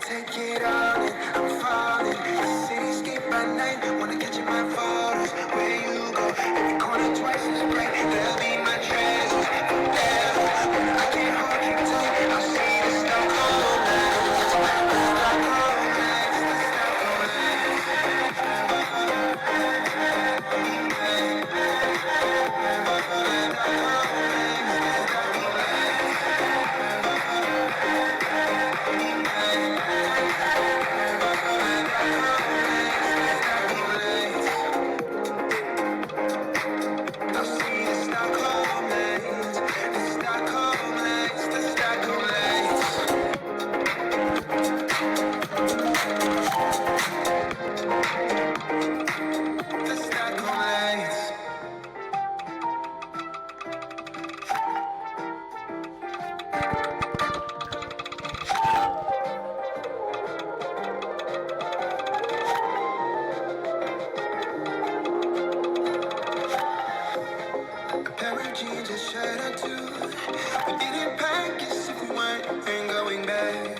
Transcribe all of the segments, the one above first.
take it all in, I'm falling. The cityscape by night, wanna catch you my photos. Where you go, every corner twice as bright. They'll be my treasures forever. When I can't hold you tight, I'll see the Stockholm lights. The Stockholm lights, the Stockholm I'll see the Stockholm lights, the Stockholm lights, the Stockholm lights, the Stockholm lights. A pair of jeans, a shirt or two. We didn't pack as if we weren't going back.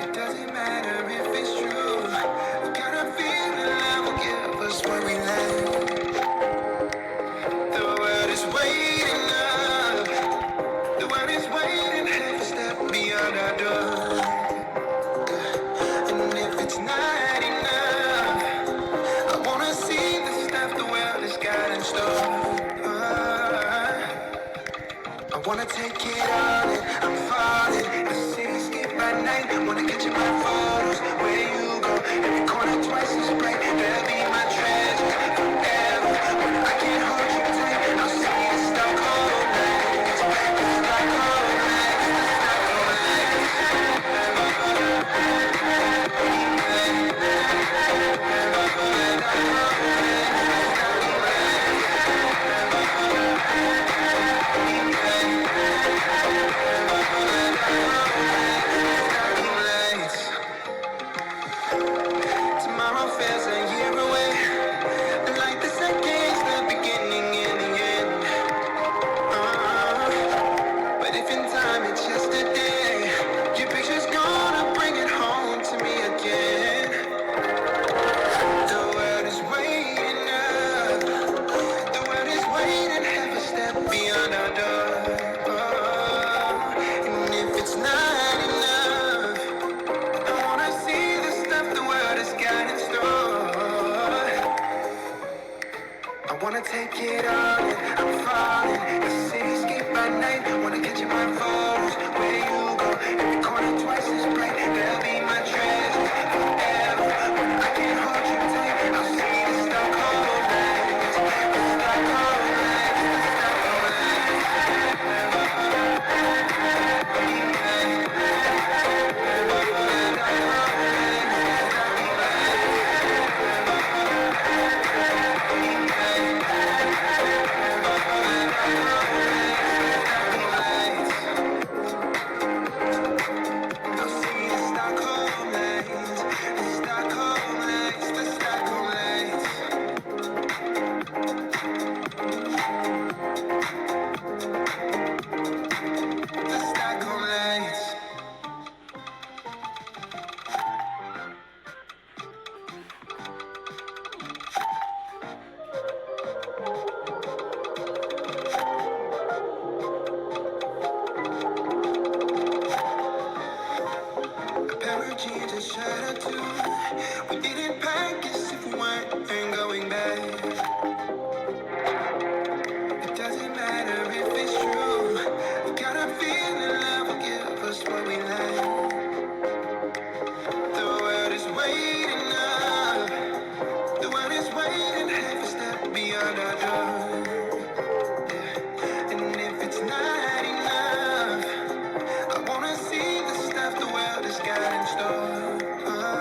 It doesn't matter if it's true. I got a feeling that will give us what we like. The world is waiting up. The world is waiting half a step beyond our door. And if it's not enough, I wanna see the stuff the world has got in store. I wanna take it all in, I'm falling. The cityscape by night, wanna catch you my photos. Where you go, every corner twice as bright. They'll be my treasures forever. When I can't hold you tight, I'll see the Stockholm lights. The Stockholm lights, the Stockholm lights. Tomorrow feels a year away. Like the seconds, the beginning and the end. But if in time it's yesterday, your picture's gonna bring it home to me again. The world is waiting up. The world is waiting half a step beyond our door. And if it's not enough, I wanna see the stuff the world has got in store. I wanna take it all in, I'm falling. The cityscape by night, wanna catch you my photos. Where you go, every corner twice as bright. They'll be my treasures forever. When I can't hold you tight, I'll see the Stockholm lights. The Stockholm lights, the Stockholm lights. I'll see the Stockholm lights, the Stockholm lights, the Stockholm lights, the Stockholm lights. A pair of jeans, a shirt or two. We didn't pack as if we weren't going back. It doesn't matter if it's true. I got a feeling love will give us what we like. The world is waiting up. The world is waiting half a step beyond our door. And if it's not enough, I wanna see the stuff the world has got in store.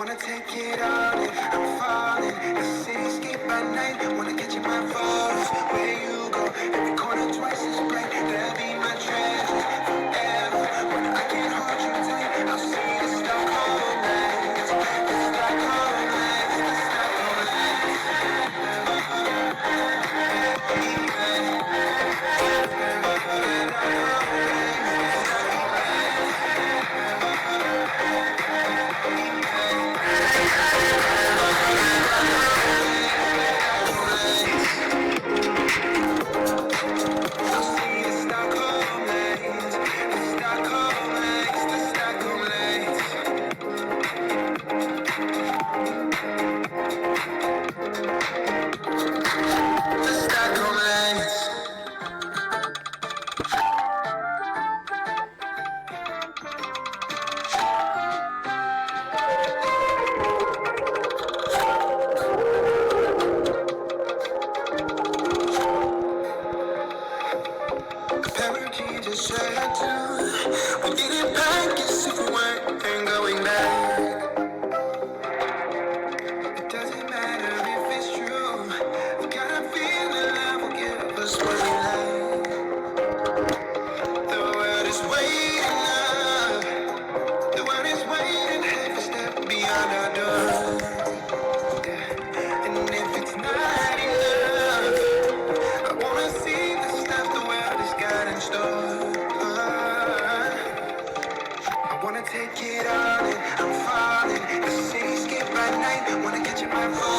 wanna take it all in. I'm falling. The cityscape by night. Wanna catch you my photos. Where you go? Every corner twice as bright. They'll be my treasures forever. When I can't hold you tight, I'll see the Stockholm lights. The Stockholm lights. The Stockholm lights. I'll see the Stockholm lights. The Stockholm lights. The Stockholm lights. The Stockholm lights. Parakeet just said to we get it back as if we weren't going back. It doesn't matter if it's true. I've got a feeling love will give us what we like. The world is waiting up. The world is waiting half a step beyond our door. Yeah. And if it's not enough, I wanna see the stuff the world has got in store. I wanna take it all in. I'm falling. The cityscape by night. Wanna catch you my phone.